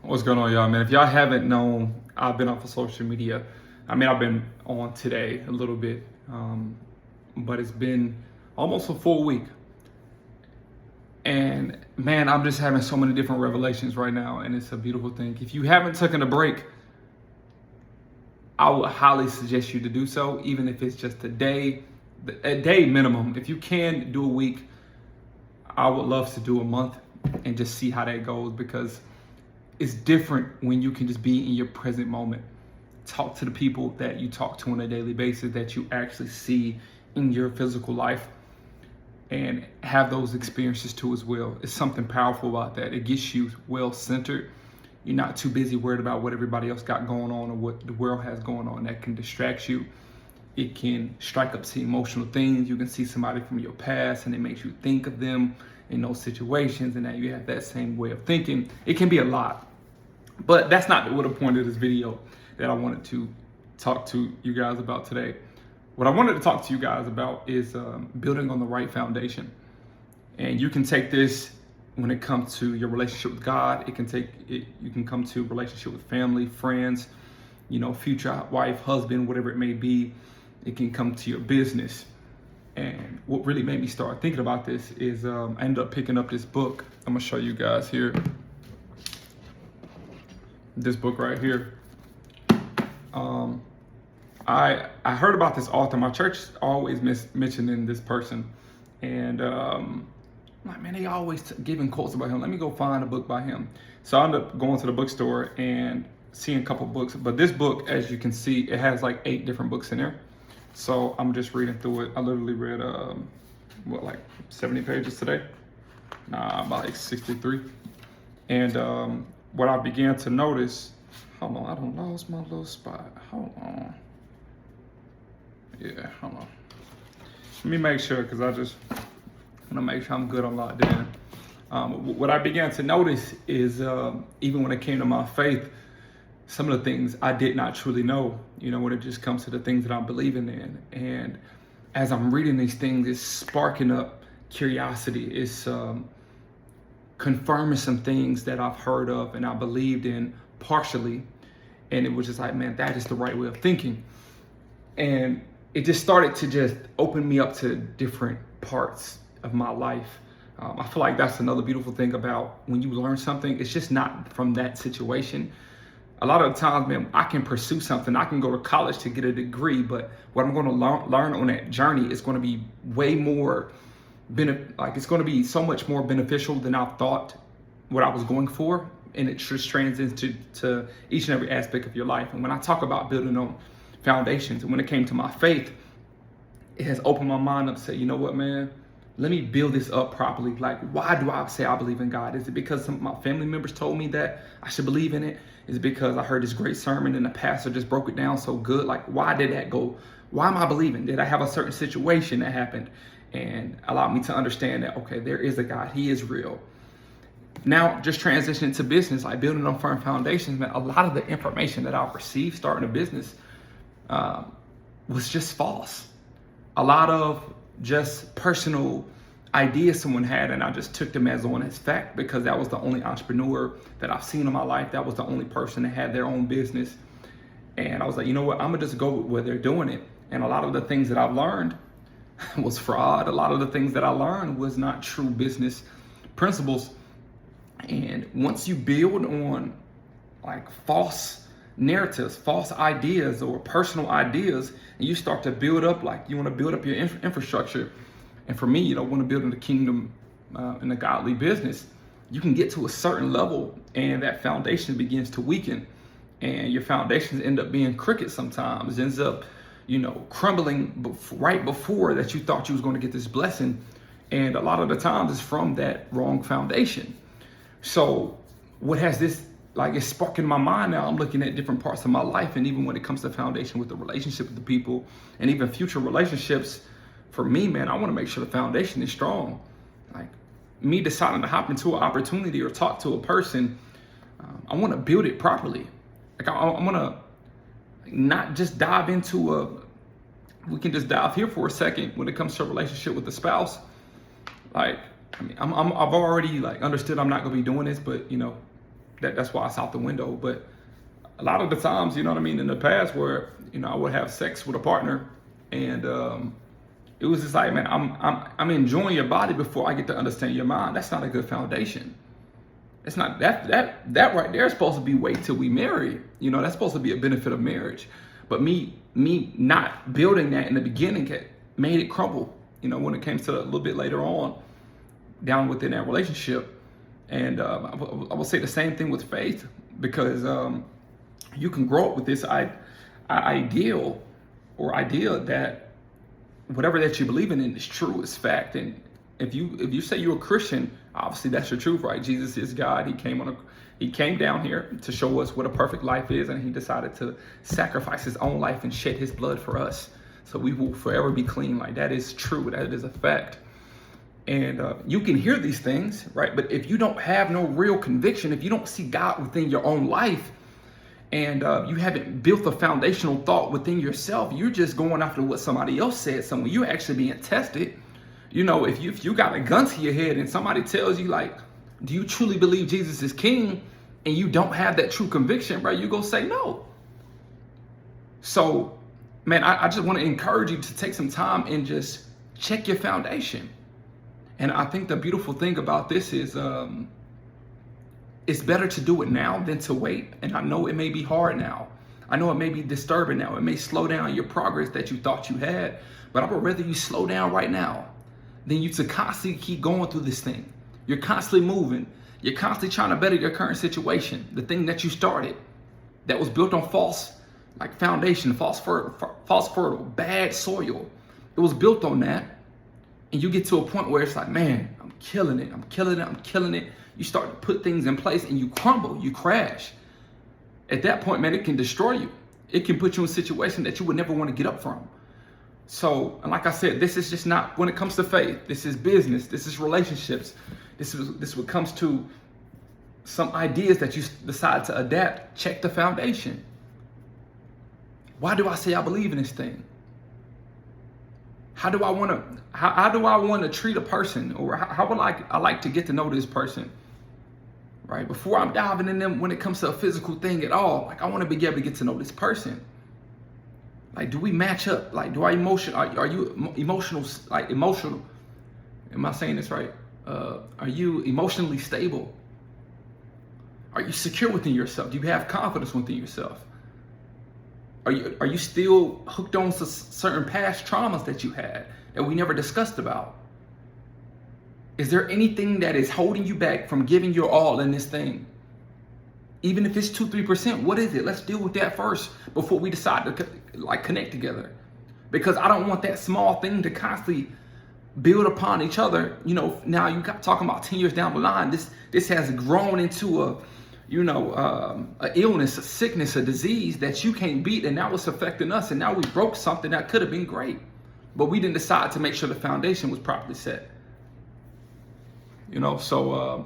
What's going on, y'all, man? If y'all haven't known, I've been off of social media. I've been on today a little bit, but it's been almost a full week. And man, I'm just having so many different revelations right now, and it's a beautiful thing. If you haven't taken a break, I would highly suggest you to do so, even if it's just a day minimum. If you can do a week, I would love to do a month and just see how that goes, because it's different when you can just be in your present moment. Talk to the people that you talk to on a daily basis, that you actually see in your physical life, and have those experiences too as well. It's something powerful about that. It gets you well centered. You're not too busy worried about what everybody else got going on or what the world has going on. That can distract you. It can strike up some emotional things. You can see somebody from your past and it makes you think of them in those situations, and that you have that same way of thinking. It can be a lot. But that's not what the point of this video that I wanted to talk to you guys about today. What I wanted to talk to you guys about is building on the right foundation. And you can take this when it comes to your relationship with God. You can come to relationship with family, friends, future wife, husband, whatever it may be. It can come to your business. And what really made me start thinking about this is I ended up picking up this book. I'm gonna show you guys here. This book right here. I heard about this author. My church always mentioning this person, and like, man, they always giving quotes about him. Let me go find a book by him. So I ended up going to the bookstore and seeing a couple books. But this book, as you can see, it has like 8 different books in there. So I'm just reading through it. I literally read like 70 pages today. About like 63. And what I began to notice, hold on, I don't lost my little spot. Hold on. Yeah, hold on. Let me make sure, because I just want to make sure I'm good on locked in. What I began to notice is even when it came to my faith, some of the things I did not truly know, when it just comes to the things that I'm believing in. And as I'm reading these things, it's sparking up curiosity. It's confirming some things that I've heard of and I believed in partially. And it was just like, man, that is the right way of thinking. And it just started to just open me up to different parts of my life. I feel like that's another beautiful thing about when you learn something. It's just not from that situation. A lot of the times, man, I can pursue something. I can go to college to get a degree, but what I'm going to learn on that journey is going to be way more it's going to be so much more beneficial than I thought what I was going for. And it just translates to each and every aspect of your life. And when I talk about building on foundations, and when it came to my faith, it has opened my mind up to say, you know what, man, let me build this up properly. Like, why do I say I believe in God? Is it because some of my family members told me that I should believe in it? Is it because I heard this great sermon and the pastor just broke it down so good? Like, why did that go? Why am I believing? Did I have a certain situation that happened and allowed me to understand that, okay, there is a God, he is real. Now, just transitioning to business, like building on firm foundations, man, a lot of the information that I've received starting a business was just false. A lot of just personal ideas someone had, and I just took them as fact, because that was the only entrepreneur that I've seen in my life. That was the only person that had their own business. And I was like, you know what, I'm gonna just go with where they're doing it. And a lot of the things that I've learned was fraud. A lot of the things that I learned was not true business principles. And once you build on like false narratives, false ideas, or personal ideas, and you start to build up, like you want to build up your infrastructure. And for me, want to build in the kingdom in a godly business, you can get to a certain level and that foundation begins to weaken, and your foundations end up being crooked sometimes. It ends up, crumbling right before that you thought you was going to get this blessing. And a lot of the times it's from that wrong foundation. So what has this, like, it's sparking my mind now. I'm looking at different parts of my life, and even when it comes to foundation with the relationship with the people and even future relationships, for me, man, I want to make sure the foundation is strong. Like me deciding to hop into an opportunity or talk to a person, I want to build it properly. Like I want to not just dive into we can just dive here for a second when it comes to a relationship with the spouse. Like, I've already like understood I'm not gonna be doing this, but that's why it's out the window. But a lot of the times, you know what I mean, in the past where, you know, I would have sex with a partner and it was just like, man, I'm enjoying your body before I get to understand your mind. That's not a good foundation. It's not that right there is supposed to be wait till we marry. You know, that's supposed to be a benefit of marriage. But me not building that in the beginning made it crumble. You know, when it came to a little bit later on down within that relationship. And I will say the same thing with faith, because you can grow up with this idea that whatever that you believe in is true, is fact. And if you say you're a Christian, obviously that's your truth, right? Jesus is God. He came down here to show us what a perfect life is, and he decided to sacrifice his own life and shed his blood for us, so we will forever be clean. Like, that is true. That is a fact. And you can hear these things, right? But if you don't have no real conviction, if you don't see God within your own life, and you haven't built a foundational thought within yourself, you're just going after what somebody else said. So when you're actually being tested, you know, if you got a gun to your head and somebody tells you, like, do you truly believe Jesus is king? And you don't have that true conviction, bro, you go say no. So, man, I just want to encourage you to take some time and just check your foundation. And I think the beautiful thing about this is it's better to do it now than to wait. And I know it may be hard now. I know it may be disturbing now. It may slow down your progress that you thought you had. But I would rather you slow down right now than you to constantly keep going through this thing. You're constantly moving. You're constantly trying to better your current situation. The thing that you started that was built on false foundation, false fertile, bad soil. It was built on that. And you get to a point where it's like, man, I'm killing it. You start to put things in place and you crumble, you crash. At that point, man, it can destroy you. It can put you in a situation that you would never want to get up from. So, and like I said, this is just not, when it comes to faith, this is business, this is relationships. This is what comes to some ideas that you decide to adapt. Check the foundation. Why do I say I believe in this thing? How do I want to treat a person, or how would I like to get to know this person, right? Before I'm diving in them when it comes to a physical thing at all, like, I want to be able to get to know this person. Like, do we match up? Like, are you emotional? Like, emotional? Am I saying this right? Are you emotionally stable? Are you secure within yourself? Do you have confidence within yourself? Are you still hooked on to certain past traumas that you had that we never discussed about? Is there anything that is holding you back from giving your all in this thing? Even if it's 2-3%, what is it? Let's deal with that first before we decide to connect together. Because I don't want that small thing to constantly build upon each other. You know, now you got talking about 10 years down the line, this has grown into a illness, a sickness, a disease that you can't beat, and now it's affecting us, and now we broke something that could have been great, but we didn't decide to make sure the foundation was properly set. You know, so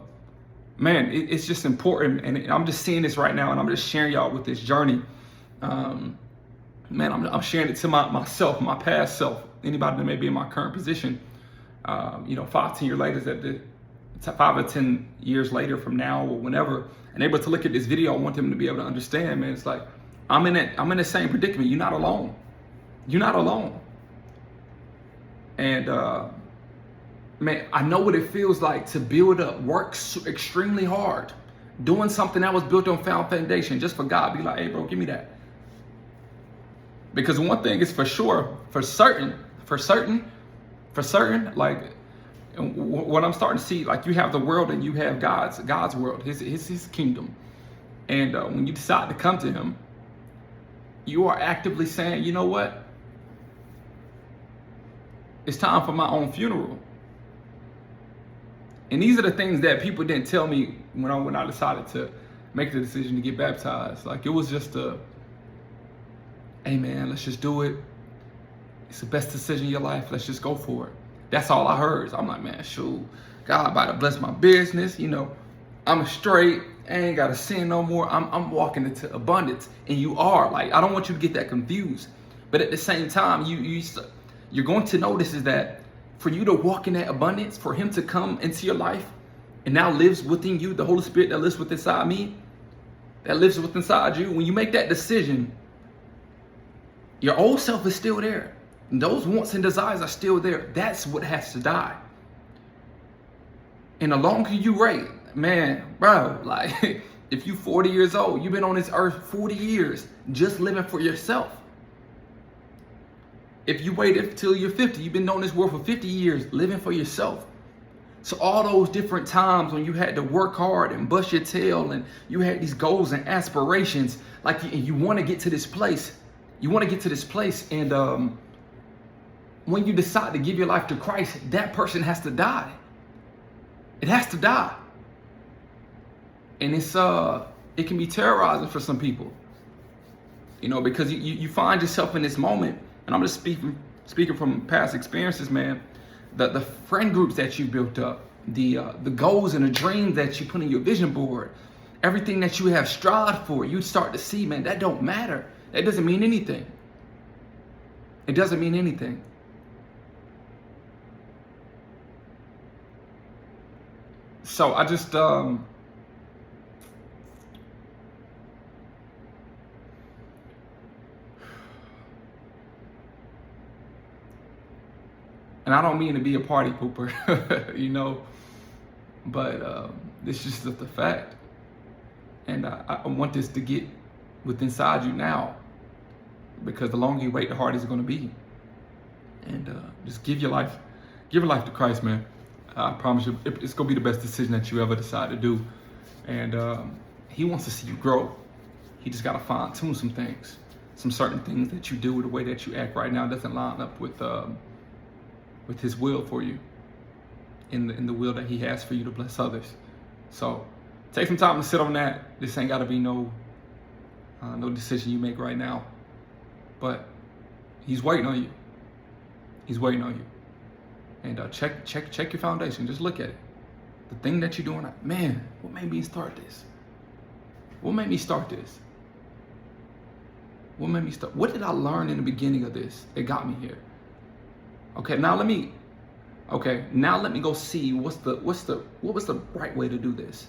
man, it's just important, and I'm just seeing this right now, and I'm just sharing y'all with this journey. Man, I'm sharing it to myself, my past self, anybody that may be in my current position. 5-10 years later, that 5 or 10 years later from now or whenever, and able to look at this video, I want them to be able to understand, man, it's like, I'm in the same predicament. You're not alone. You're not alone. And man, I know what it feels like to build up, work extremely hard, doing something that was built on foundation, just for God be like, hey bro, give me that. Because one thing is for sure, for certain, like, what I'm starting to see, like, you have the world and you have God's world, his kingdom. And when you decide to come to him, you are actively saying, you know what? It's time for my own funeral. And these are the things that people didn't tell me when I decided to make the decision to get baptized. Like, it was just hey man, let's just do it. It's the best decision of your life. Let's just go for it. That's all I heard. So I'm like, man, shoot, God about to bless my business. You know, I'm straight. I ain't got to sin no more. I'm walking into abundance. And you are. Like, I don't want you to get that confused. But at the same time, you're going to notice is that for you to walk in that abundance, for him to come into your life and now lives within you, the Holy Spirit that lives within inside me, that lives within inside you, when you make that decision, your old self is still there. And those wants and desires are still there. That's what has to die. And the longer you wait, man, bro, like if you 40 years old, you've been on this earth 40 years just living for yourself. If you wait until you're 50, you've been on this world for 50 years living for yourself. So all those different times when you had to work hard and bust your tail and you had these goals and aspirations, like you want to get to this place. You want to get to this place, and when you decide to give your life to Christ, that person has to die. It has to die. And it can be terrorizing for some people. You know, because you find yourself in this moment, and I'm just speaking from past experiences, man. The friend groups that you built up, the goals and the dreams that you put in your vision board, everything that you have strived for, you start to see, man, that don't matter. That doesn't mean anything. It doesn't mean anything. So I just and I don't mean to be a party pooper, you know, but this is just the fact. And I want this to get within inside you now, because the longer you wait, the harder it's going to be. And just give your life to Christ, man. I promise you, it's going to be the best decision that you ever decide to do. And he wants to see you grow. He just got to fine tune some things. Some certain things that you do, the way that you act right now doesn't line up with his will for you, in the will that he has for you to bless others. So take some time to sit on that. This ain't got to be no decision you make right now, but he's waiting on you. He's waiting on you. And check your foundation. Just look at it. The thing that you're doing, man, what made me start this? What made me start this? What made me start? What did I learn in the beginning of this that got me here? Okay, now let me go see what was the right way to do this?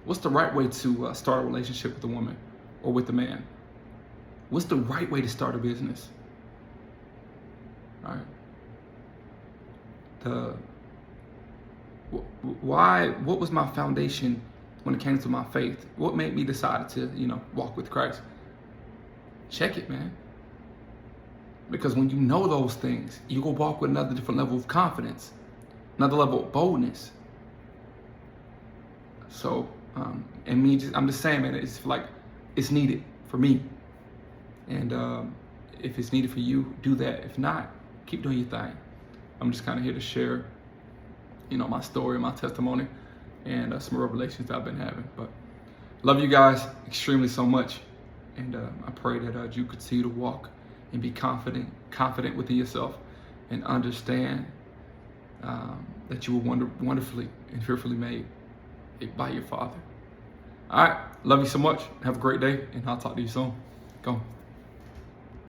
What's the right way to start a relationship with a woman or with a man? What's the right way to start a business? All right. What was my foundation when it came to my faith? What made me decide to, walk with Christ? Check it, man. Because when you know those things, you go walk with another different level of confidence, another level of boldness. So, I'm just saying, man, it's like, it's needed for me. And if it's needed for you, do that. If not, keep doing your thing. I'm just kind of here to share, my story, my testimony, and some revelations that I've been having. But love you guys extremely so much. And I pray that you continue to walk and be confident within yourself, and understand that you were wonderfully and fearfully made by your Father. All right, love you so much. Have a great day, and I'll talk to you soon. Go.